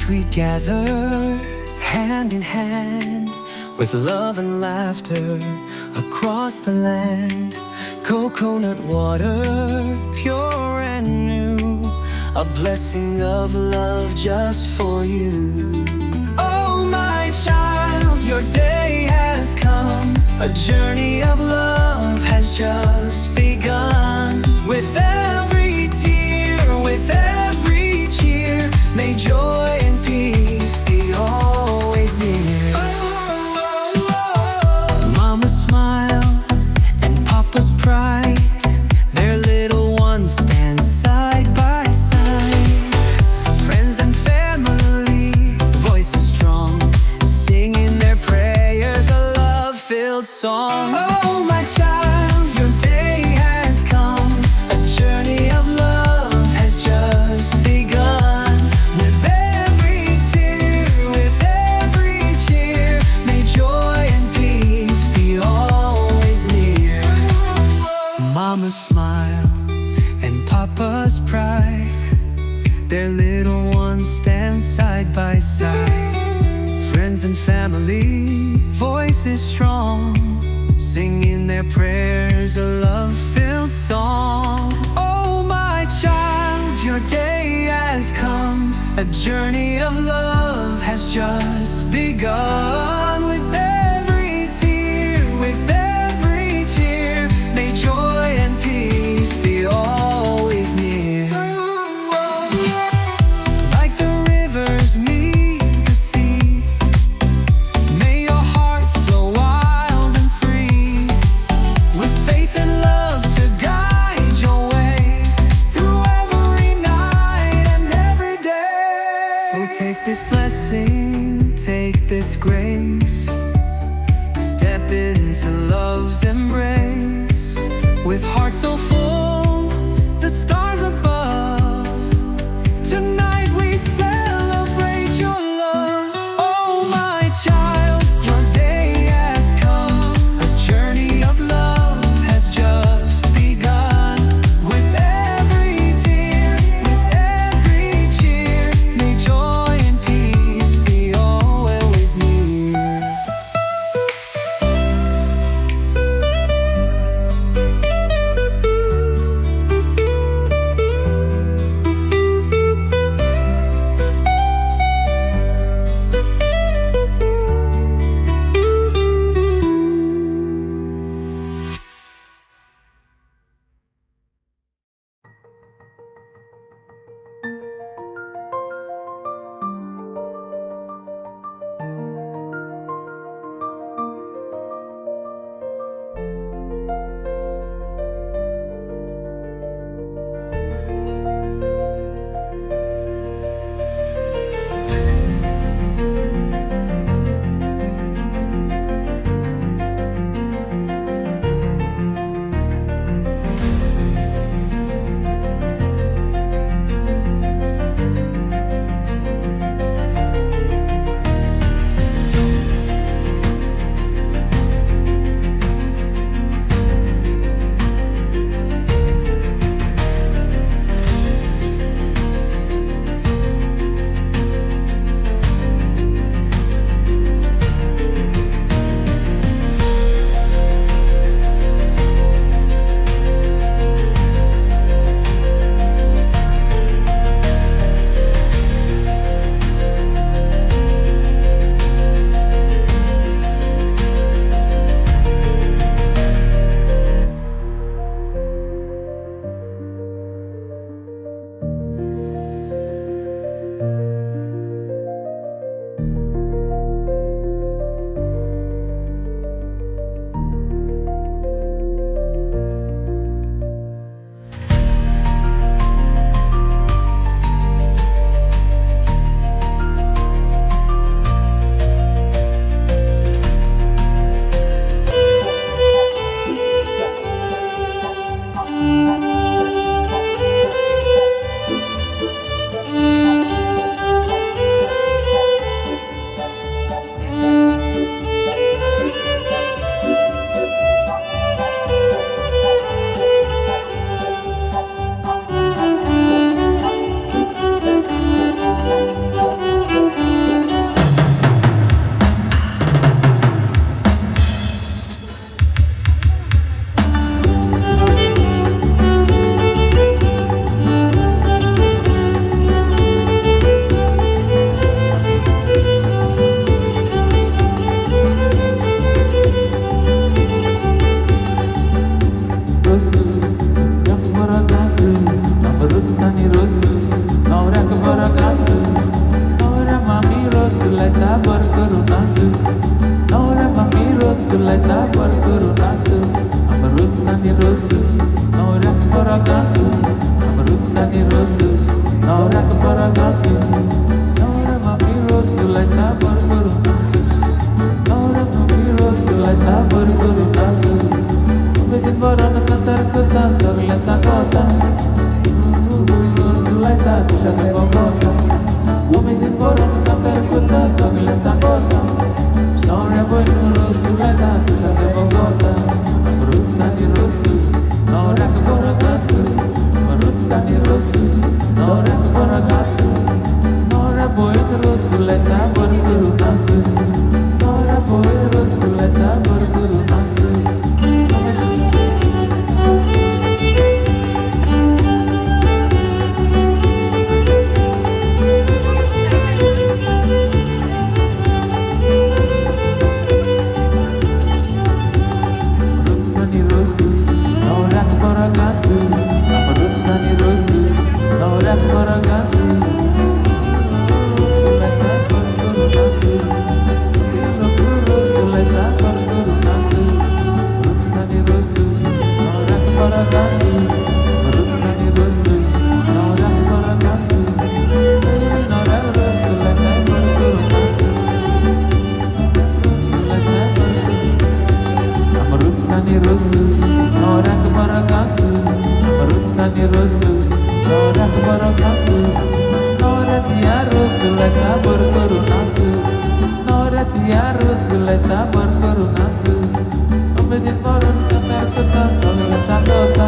Tonight we gather, hand in hand, with love and laughter across the land. Coconut water, pure and new, a blessing of love just for you. Oh my child, your day has come. A journey of love has just begun. With every tear, with every cheer, may joy and peace be always near. Mama's smile and Papa's pride, their little ones stand side by side. Friends and family, voices strong, singing their prayers, a love-filled song. Oh my child, your day has come. A journey of love has just begun. With every tear, with every cheer, may joy and peace be always near. Mama's smile and Papa's pride, their little ones stand side by side. Friends and family, voices strong, singing their prayers, a love-filled song. Oh my child, your day has come. A journey of love has just begun. With every tear, with every cheer, may joy and peace be always near. Like the rivers meet the sea, may your hearts flow wild and free. With faith and love to guide your way, through every night and every day. So take this blessing, take this grace, step into love's embrace. With hearts so full, the stars above, tonight we celebrate your love. Oh my child, your day has come. A journey of love has just begun. With every tear, with every cheer, may joy and peace be always near. Ruttani Roce, Norak Barakasu, Ruttani Roce, Norak Barakasu, Noratia Roce, Leta Borkorunasu, Noratia Roce, Leta Borkorunasu, Omedin Moron Kamerkota, Solila Sakota,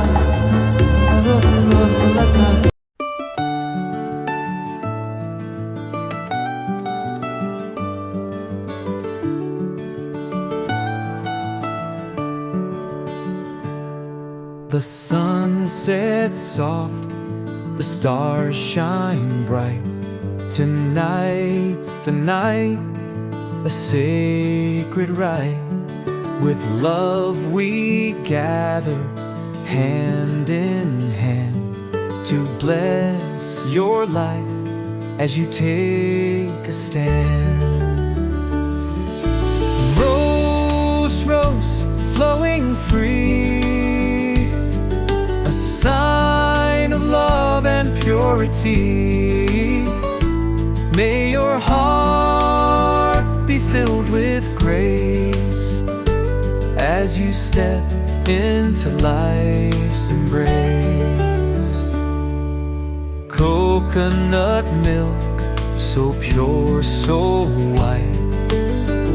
Roce Leta. The sun sets soft, the stars shine bright. Tonight's the night, a sacred rite. With love we gather, hand in hand, to bless your life as you take a stand. Rose, rose, flowing free, a sign of love and purity. May your heart be filled with grace as you step into life's embrace. Coconut milk, so pure, so white,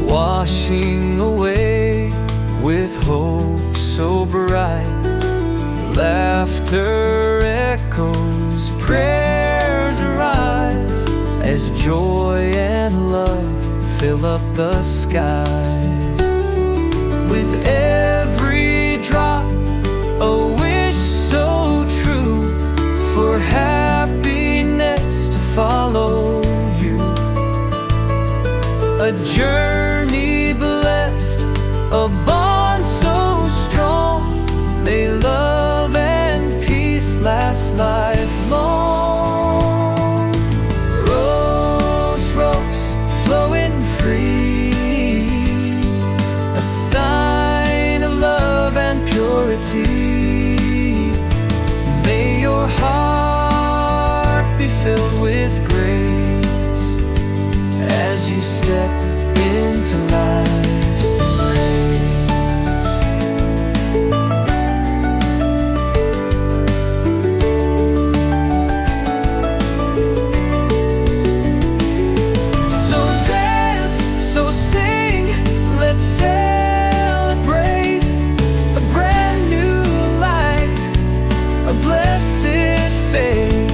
washing away with hope so bright. Laughter echoes, prayers arise, as joy and love fill up the skies. With every drop, a wish so true, for happiness to follow you. A journey blessed, a bond so strong. May love and peace last lifelong. Rose, rose, flowing free, a sign of love and purity. May your heart be filled with grace as you step into life's embrace. So dance, so sing, let's celebrate a brand new life, a blessed faith.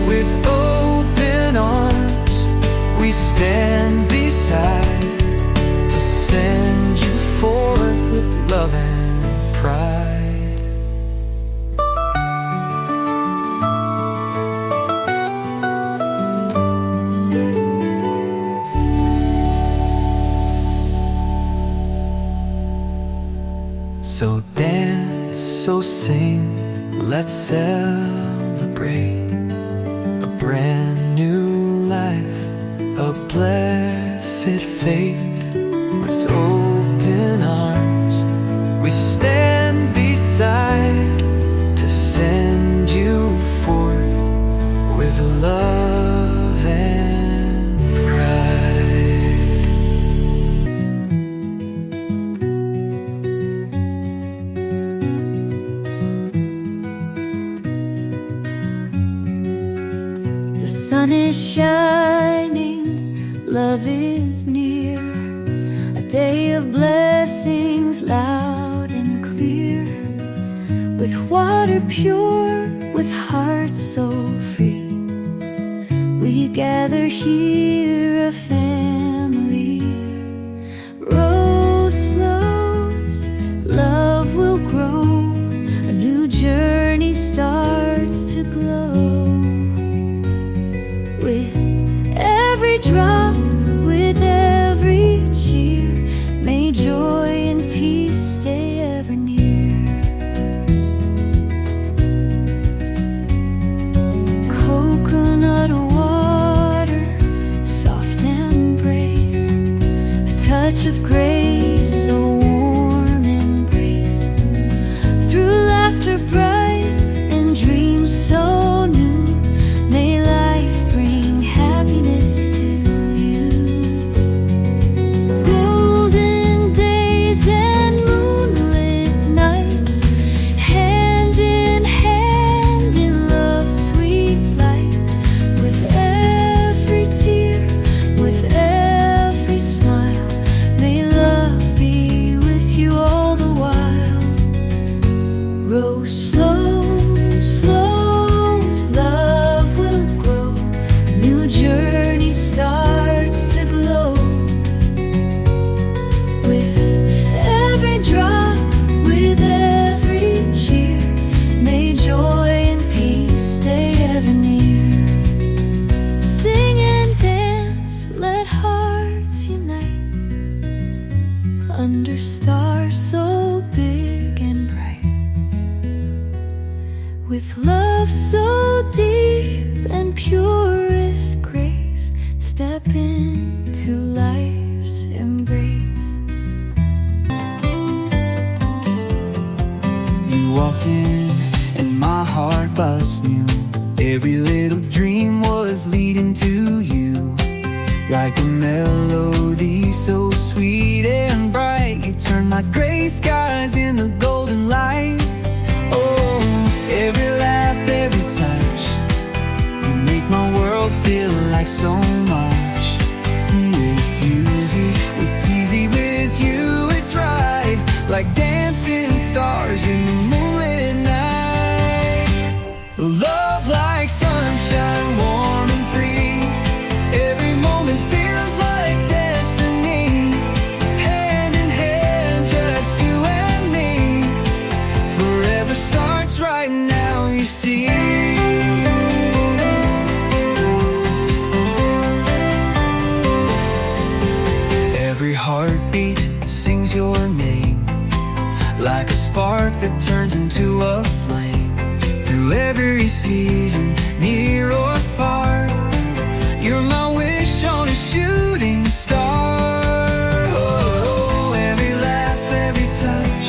With open arms, we stand beside to send you forth with love and pride. So dance, so sing, let's celebrate a brand new life, a blessed fate. With open arms, we stand beside to send you forth with love and pride. The sun is shining, love is near, a day of blessings loud and clear. With water pure, with hearts so free, we gather here a family. Rose flows, love will grow, a new journey starts to glow. With every drop, with every cheer, may joy and peace stay ever near. Coconut water, soft embrace, a touch of grace, a warm embrace. Through laughter bright and dreams so new, may life bring happiness to you. Golden days and moonlit With love so deep and purest grace, step into life's embrace. You walked in and my heart buzzed new. Every little dream was leading to you. Like a melody so sweet and bright, you turn my gray skies into golden light. Oh, every laugh, every touch, you make my world feel like so much. With you it's right, like dancing stars in the moonlit night. Love like sunshine, warm and free. Every moment feels like destiny. Hand in hand, just you and me. Forever starts right now, you see. Every heartbeat sings your name, like a spark that turns into a flame. Through every season, near or far, you're my wish on a shooting star. Oh, every laugh, every touch,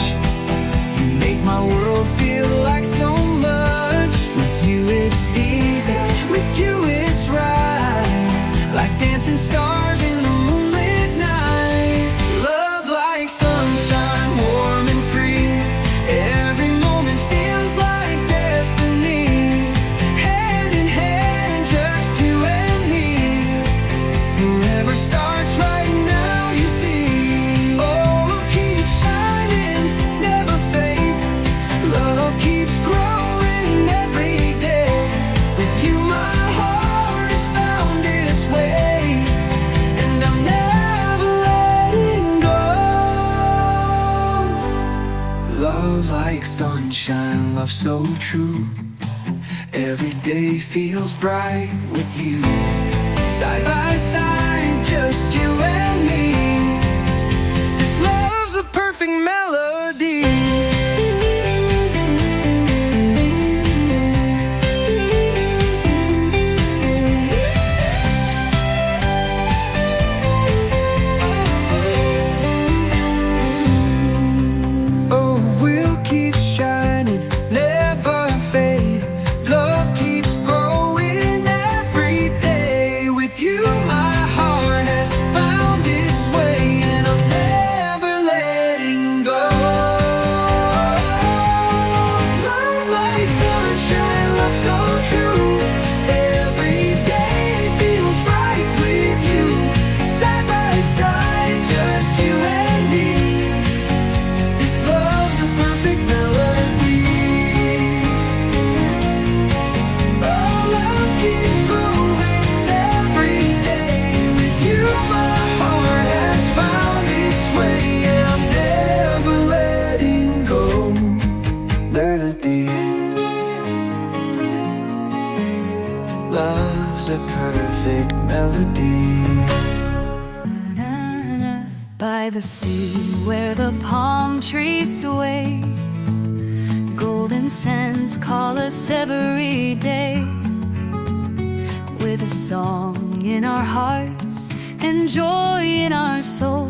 you make my world feel like so much. With you it's easy, with you it's right, like dancing stars in the moonlit night. Love like sunshine, warm and free. Every moment feels like destiny. Hand in hand, just you and me. Forever starts right now, you see. Oh, we'll keep shining, never fade. Love keeps growing every day. With you my heart has found its way, and I'm never letting go. Love like sunshine, love so true. Every day feels bright with you. Side by side, just you and me. This love's a perfect melody. Oh, we'll keep shining, never fade. Love keeps growing every day. With you my heart has found its way, and I'm never letting go. Love like sunshine, love so true. Every day feels right with you. Side by side, just you and me. This love's a perfect melody. Oh, love keeps growing every day. With you my heart has found its way, and I'm never letting go. Melody. Love's a perfect melody. By the sea where the palm trees sway, golden sands call us every day. With a song in our hearts and joy in our soul,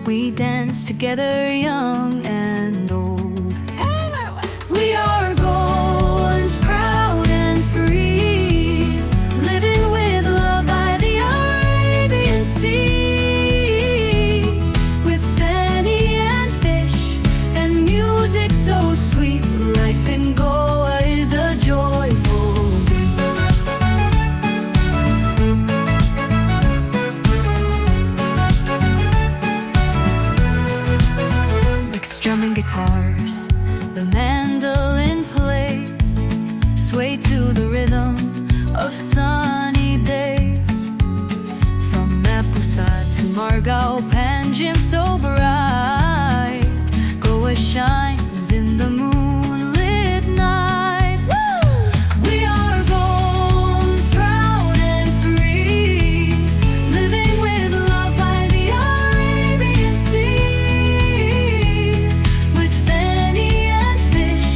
we dance together, young and old. We are Goans, proud and free, living with love by the Arabian Sea. With fanny and fish and music so sweet, life in Goa is a joyful beat. Mixed drum and guitars, the mandolin plays, sway to the rhythm of sunny days. From Mapusat to Margao, Panjim so bright, Goa shines in the moonlit night. We are Goans, proud and free, living with love by the Arabian Sea. With fanny and fish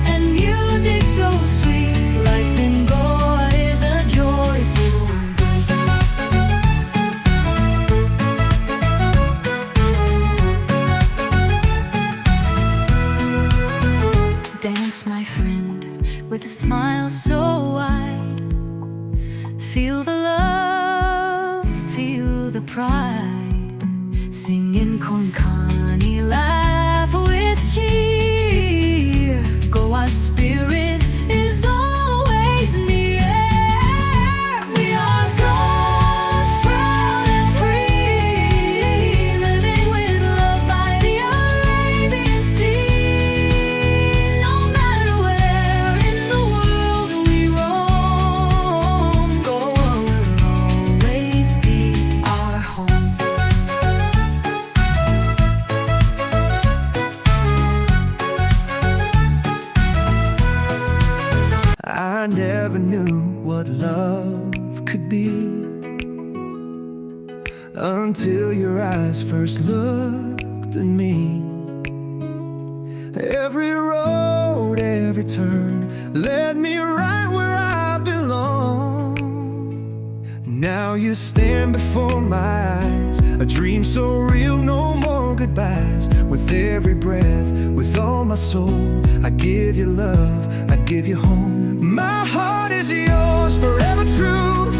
and music so sweet, kiss my friend with a smile so wide. Feel the love, feel the pride. Singing Konkani, laugh with cheer. Goan's spirit is always near. We are God's proud and free, living with love by the Arabian Sea. No matter where in the world we roam, Goan will always be our home. I never knew what love could be until your eyes first looked at me. Every road, every turn led me right where I belong. Now you stand before my eyes, a dream so real, no more goodbyes. With every breath, with all my soul, I give you love, I give you home. My heart is yours, forever true.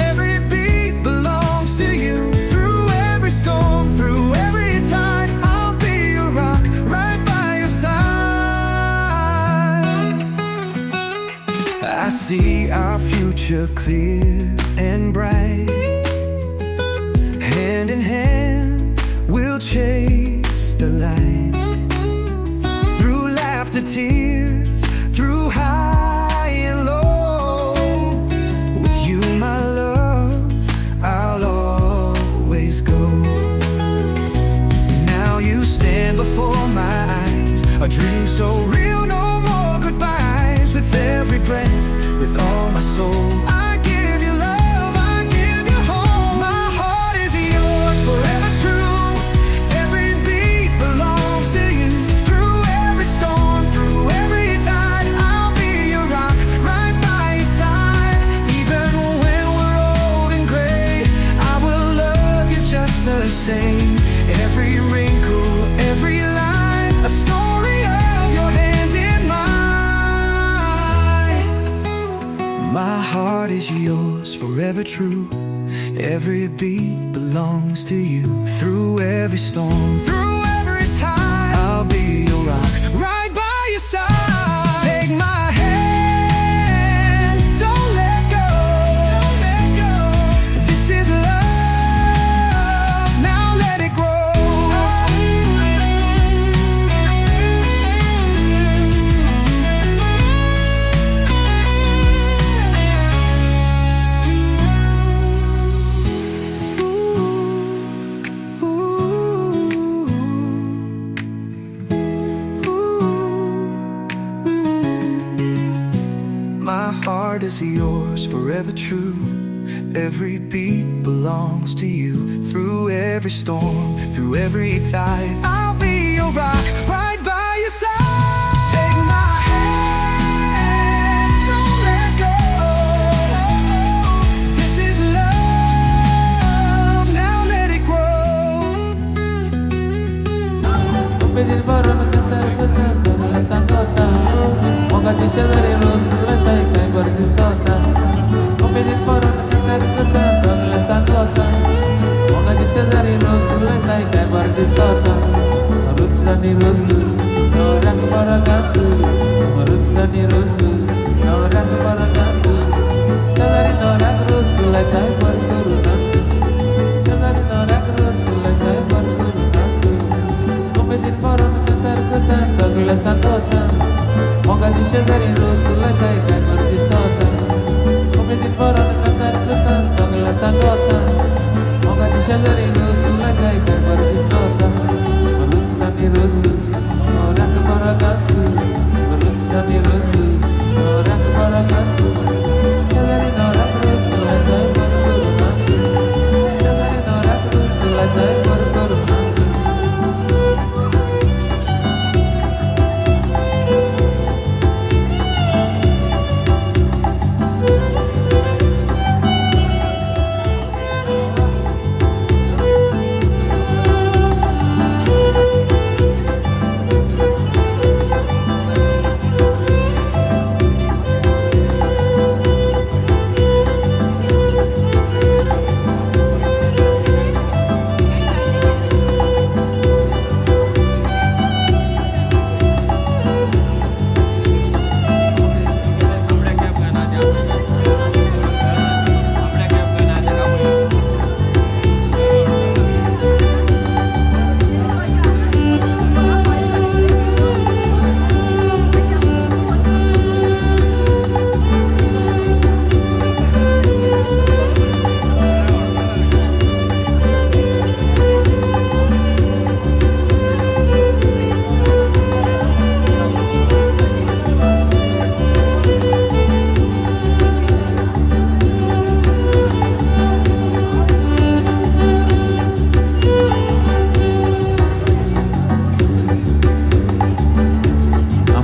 Every beat belongs to you. Through every storm, through every tide, I'll be your rock, right by your side. I see our future clear and bright. Hand in hand, we'll chase the light. Through laughter, tears, through high and low. With you, my love, I'll always go. Now you stand before my eyes, a dream so real, no more goodbyes. With every breath, with all my soul, I give you love, I give you home. My heart is yours, forever true. Every beat belongs to you. Through every storm, through every tide, I'll be your rock, right by your side. Even when we're old and gray, I will love you just the same. Every wrinkle, every line, a story of your hand in mine. My heart is yours, forever true. Every beat belongs to you. Through every storm, through every tide, I'll be your rock, right by your side. Take my hand, don't let go. This is love, now let it grow. My heart is yours, forever true. Every beat belongs to you. Through every storm, through every tide, I'll be your rock, right by your side. Take my hand, don't let go. This is love, now let it grow. Pedir baron cantar cantar sobre la sangota. Moga de chadar e roço lenta e cai por de sota. Pedir baron cantar cantar sobre la sangota. Moga de chadar e roço lenta e cai por de sota. Marutta ni roço, orang para kasu. Marutta ni roço, orang para kasu. Chadar e orang roço lenta e por de nasu. Chadar e orang roço lenta e por de nasu. Pedir baron cantar cantar sobre la sangota. Moga de chadar e roço lenta e cai por de sota. Pedir baron cantar cantar sobre la sangota. Moga de chadar e roço lenta e cai por de sota. Marutta ni roço, orang para kasu. Marutta ni roço, orang para kasu. Chadar e orang roço lenta e por de nasu. Chadar e orang roço lenta e por de nasu.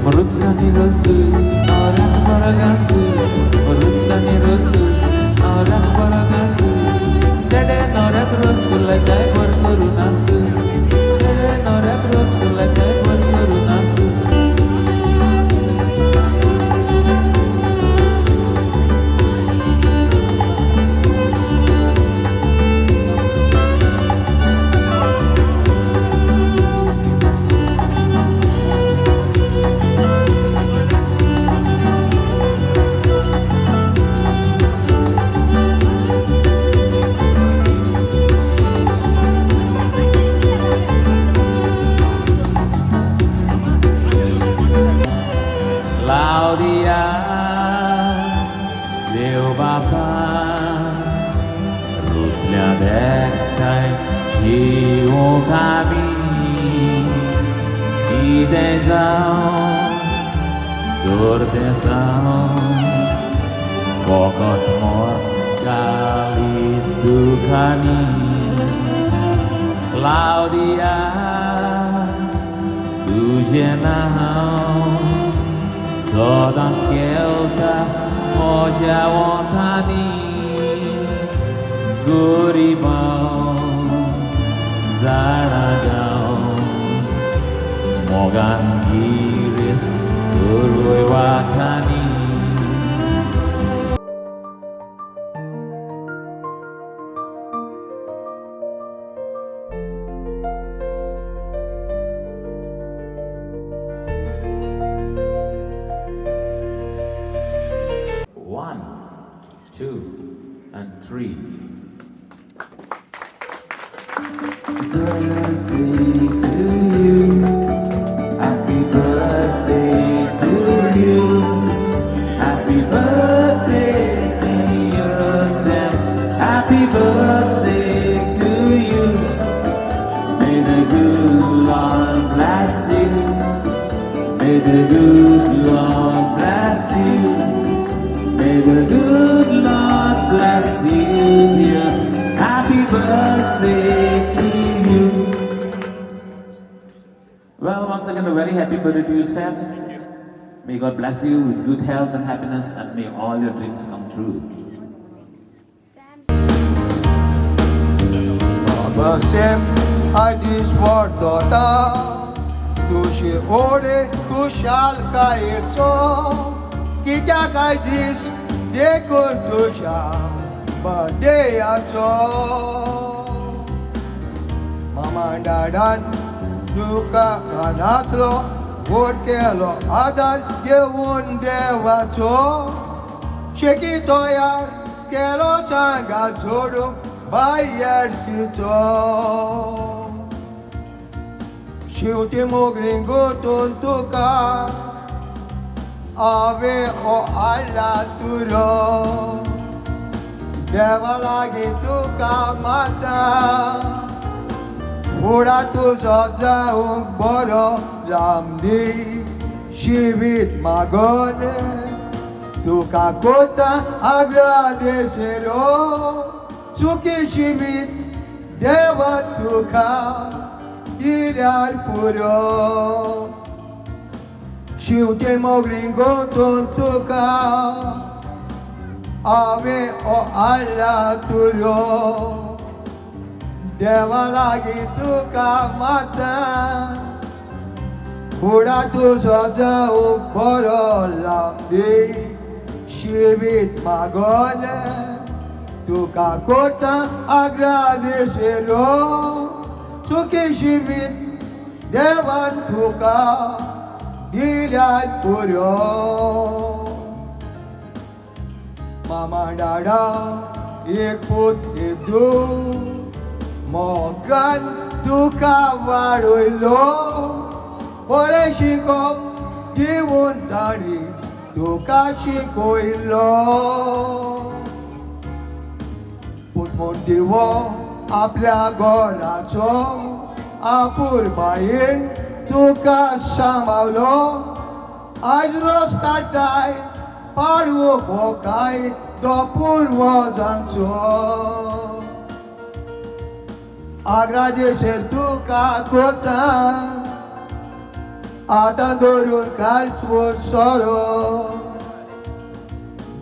Morutani Roce, orang baragasu. Morutani Roce, orang baragasu. Dede norak Roce, lakai berkorunasu. Dede norak Roce, lakai berkorunasu. Laudia Deu Bapa Ruzlia Dektai Chiu Kami Idezao Dordezao Bokot Mor Kali Dukani Claudia Tujenao Sodan skelta moja wontani Guribau zaradau Mogan giris surui watani One, two, and three. Birthday to you. Happy birthday to you. Happy birthday to yourself. Happy birthday to you. May the good Lord bless you. May the good Lord bless you. May the good Lord bless you, dear. Happy birthday to you. Well, once again, a very happy birthday to you, Sam. May God bless you with good health and happiness, and may all your dreams come true. Baba Sam, I just want तुझे ओढ़े खुशहाल का एक सो कि क्या काजिस देखो तुझा बदे आसो मामा डाडन दुका कानातलो वोटकेलो आदर ये वुंडे वाचो शेकी तो यार केलो सांगा जोड़ो buyer सितो L'ultimo gringo tontuca ave o alla turo deva lagi tuca mata ora tu già un boro lamdi shivit magone tuca kota agradecelo suki shivit deva tuca Ilal puro L'ultimo gringo tontuca Ave o alla turo Deva lagi tuca mata Pura tu soja uporo lamdi Shivit magone Tuca corta agradecelo Suki shivit devan tuka dilat puro Mama dada ek put edu Mogan tuka varoilo Pore shiko divun tari tuka shikoilo Put mondivo आपल्या गोराचो आपुरबायेन तुका सांबाळलो आज रोस काटाय पाडवो भोकाय तो पूर्वजांचो agradecer tuka कोता आता धरून कालचोर सोरो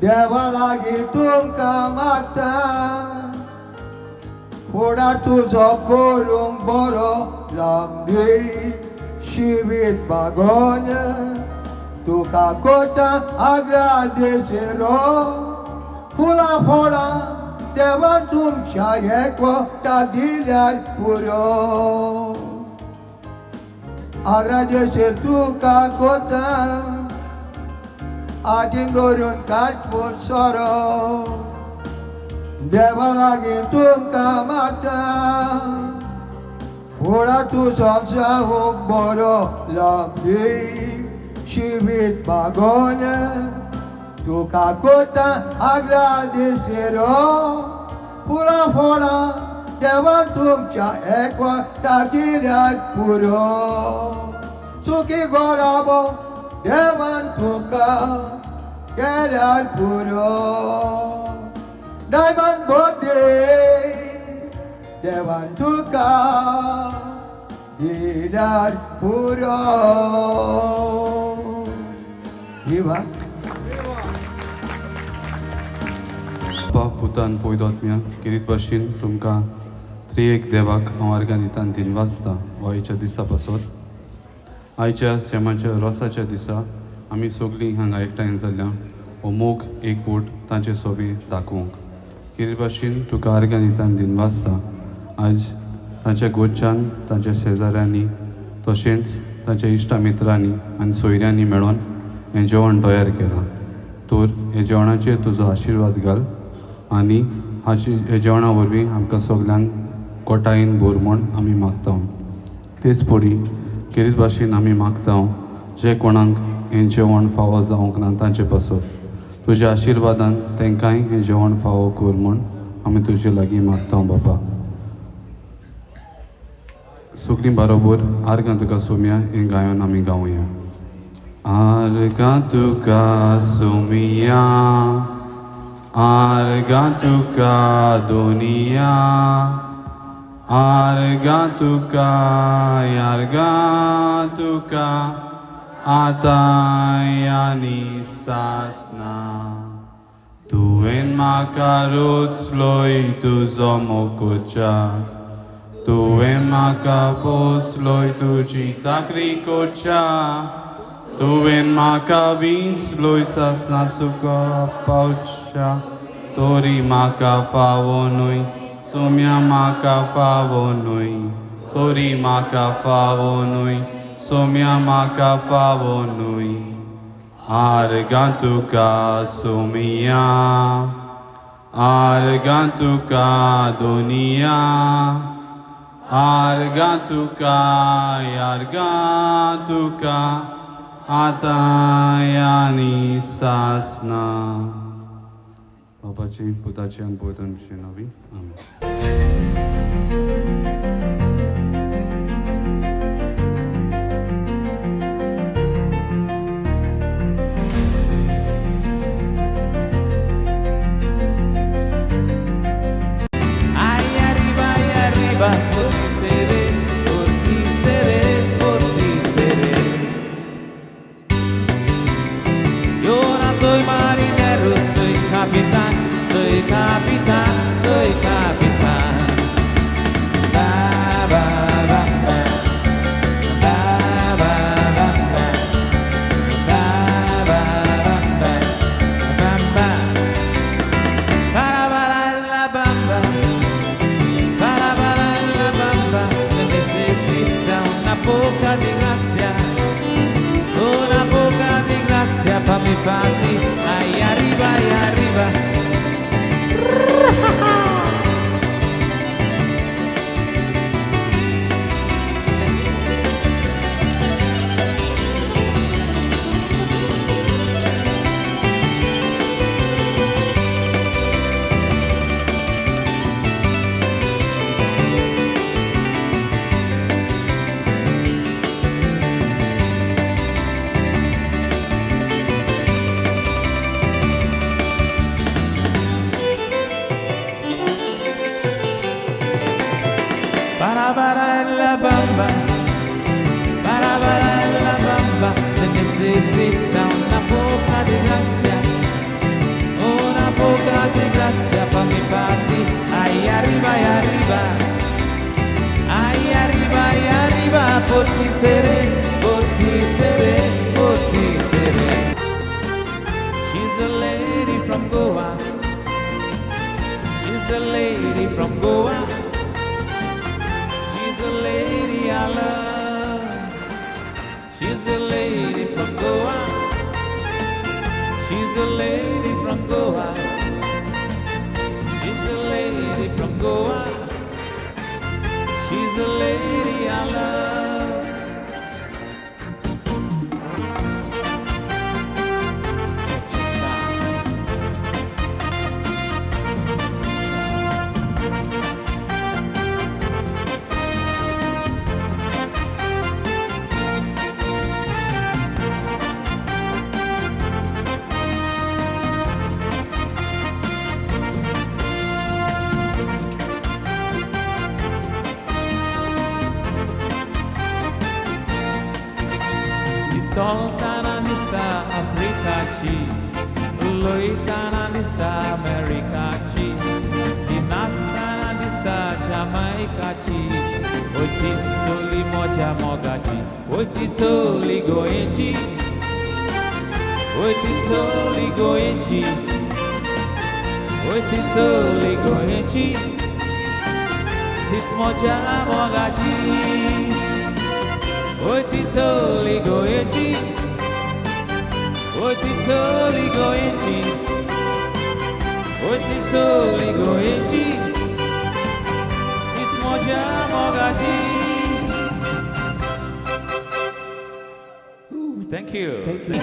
देवा लागीं तुमकां मागता फुडार तुजो करूंक बरो लांबी शिवीत बागोन तुका कोता आग्रादेशेरो फुलां फळां देवान तुमच्या एकवटाक दिल्यार पुरो आग्रादेशेर तुका कोता आदीन धरून काटपूर सोरो देवा लागीं तुमकां मागता फुडार तुजो जावूंक बरो लांबी शिवीत बागोन तुका कोता आग्रादेशेरो फुलां फळां देवान तुमच्या एकवटाक दिल्यार पुरो सुखी गोराबो देवान तुका केल्यार पुरो डायमंड बोदे देवान तुका दिल्यार पुरो विवा पुतान पोयदोत्म्या किरीत भाशेन तुमकां त्रिएक देवाक हांव अर्गां दिता आनी तीन वाजता हो आयच्या दिसा पासून आयच्या सेमाच्या रोसाच्या दिसा आमी सगळीं हांगा एकठांय जाल्ल्या हो मोग एकवट तांचे सोबी दाखोवंक किरीत भाशेन तुका अर्गां दिता आनी तीन वाजता आयज तांच्या गोडच्यान तांच्या शेजाऱ्यांनी तशेंच तांच्या इश्टा मित्रांनी आनी सोयऱ्यांनी मेळोन हें जेवण तयार केलां तर हे जेवणाचेर तुजो आशिर्वाद घाल आनी हे जेवणा वरवीं आमकां सगल्यांक कोटायेन भर म्हूण आमी मागता तेच पडी किरीत भाशेन आमी मागता जे कोणाक हें जेवण फावो जावंक ना तांचे पासून तुज्या आशिर्वादान तांकांय हें जेवण फावो कर म्हूण आमी तुजे लागीं मागता बापा सगळीं बरोबर आर्गां तुका सोम्या हें गायन आमी गावया आर्गां तुका सोमिया आर्गां तुका दोनिया आर्गां तुका आतां आनी सासना तुवें म्हाका रोचलोय तुजो मोकोच्या तुवें म्हाका पोसलोय तुजी चाकरी कोच्या तुवें म्हाका विंचलोय सासना सुको पावच्या तोरी म्हाका फावो न्हय सोम्या म्हाका फावो न्हय तोरी म्हाका फावो न्हय सोम्या म्हाका फावो न्हय आर्गां तुका सोमिया आर्गां तुका दोनिया आर्गां तुका आतां आनी सासना बापाची पुताची आनी पवित्रांची नांवी आमीन por ti seré. Yo no soy marinero, soy capitán. Ba, ba, ba, ba. Ba, ba, ba, ba. Ba, ba, ba, ba. Bam, ba. Para, la bamba. Poca di grazia pa' mi farti, ahí arriba, para la bamba, necesita una poca de gracia, una poca de gracia para mi party. Ahí arriba, ahí arriba, ahí arriba, ahí arriba, por ti seré, por ti seré, por ti seré. She's a lady from Goa, she's a lady from Goa, she's a lady I love. She's a lady from Goa, she's a lady from Goa, she's a lady from Goa, she's a lady I love. Soltananista Africa chi, Loitananista America chi, Dinastananista Jamaica chi, Oti soli moja moga chi, Oti soli goenchi, Oti soli goenchi, Oti soli goenchi, Tis moja moga chi. Oi titoli goechi, oi titoli goechi, oi titoli goechi, tit moja mogachi. Thank you. Thank you.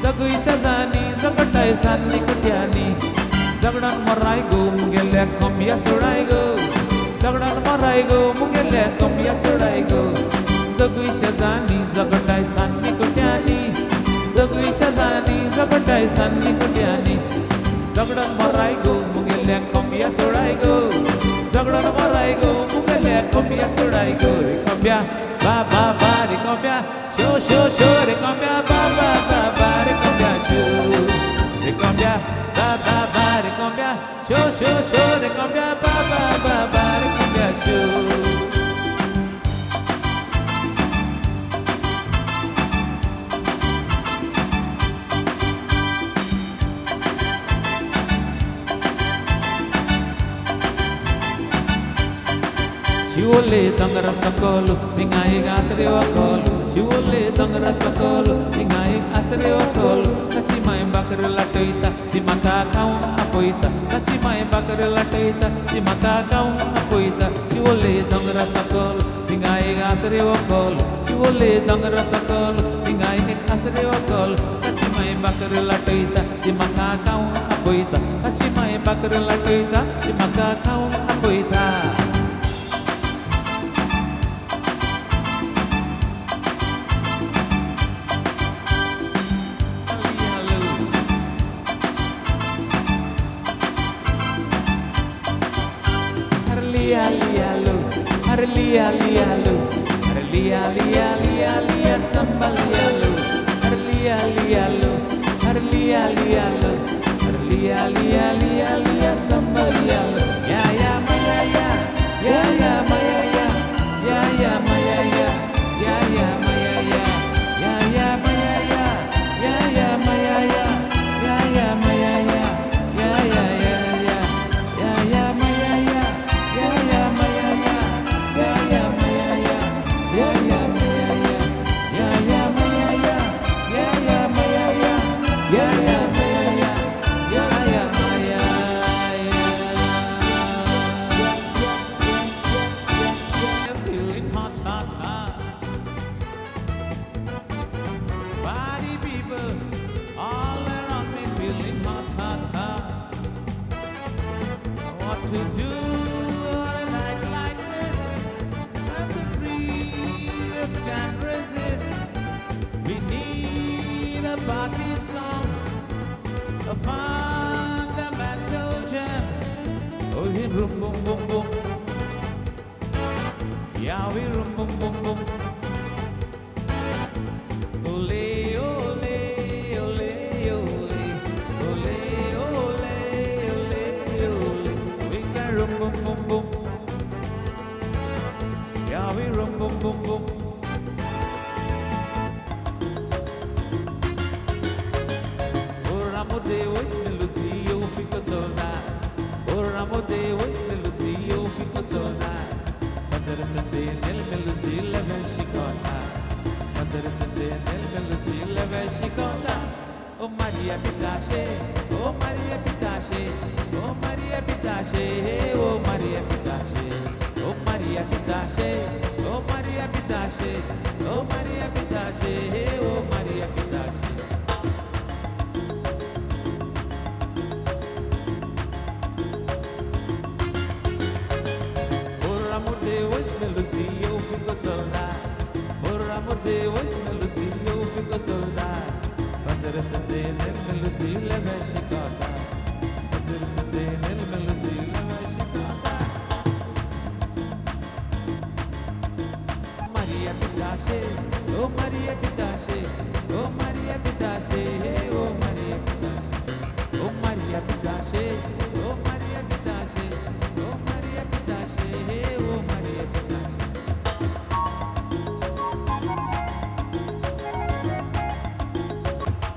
Dagui shazani, zagatai sani kutiani, zagadan marai go mungele komya surai go, zagadan marai go mungele komya surai go. Dagui shazani zagatai sani kutiani, dagui shazani zagatai sani kutiani, zagadan marai go mungele komya surai go, zagadan marai go mungele komya surai go. Rekombia ba ba ba rekombia, sho sho sho rekombia ba ba ba ba rekombia sho, rekombia ba ba ba rekombia, sho sho sho rekombia ba ba ba ba rekombia sho. Chiwole tangara sakolu, ningai asre wakolu. Chiwole tangara sakolu, ningai asre wakolu. Kachi mai bakar latoita, di mata kau apoita. Kachi mai bakar latoita, di mata kau apoita. Chiwole tangara sakolu, ningai asre wakolu. Chiwole tangara sakolu, ningai asre wakolu. Kachi mai bakar latoita, di mata kau apoita. Kachi mai bakar latoita, di mata kau apoita. Arlia lialu, arlia lia lia lia sambal lialu, arlia lialu, arlia lialu, arlia lia lia lia sambal lialu. Ya ya maya ya, ya ya maya ya, ya ya maya ya, ya ya maya ya, ya ya maya ya, ya ya maya ya, ya ya maya ya, ya ya ya ya, ya ya maya ya, ya ya maya ya. Ya ya maya ya, ya ya maya ya, ya ya maya ya, ya ya maya ya, ya ya maya ya, ya ya maya ya. I'm feeling hot, hot, hot. Body people all around me feeling hot, hot, hot. What to do on a night like this? As a breeze can't resist. We need a party song, a fundamental jam. Oh, we room boom boom boom. Yeah, we room boom boom boom. Ole bum bum. Por amor de Deus, melodia, eu fico soldado. Por amor de Deus, melodia, eu fico soldado. Fazer acender nele, melodia, leva chicota. Fazer acender nele, melodia, leva chicota. Oh Maria Pitache, oh Maria Pitache, oh Maria Pitache, oh Maria Pitache, oh Maria Pitache, oh Maria Pitache, oh Maria Pitache, oh Maria Pitache. Por amor de Deus, melodia, eu fico soldado. Por amor de Deus, melodia, eu fico soldado. Fazer acender nele, melodia, leva chicota. Fazer acender nele, melodia, leva chicota. Maria Pitache, oh Maria Pitache, oh Maria Pitache, oh Maria Pitache, oh Maria Pitache, oh Maria Pitache, oh Maria Pitache, oh Maria Pitache.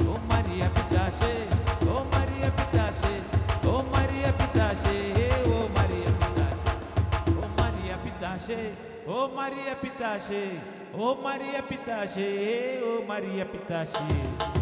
Oh Maria Pitache, oh Maria Pitache, oh Maria Pitache, oh Maria Pitache, oh Maria Pitache, oh Maria Pitache, oh Maria Pitache, oh Maria Pitache.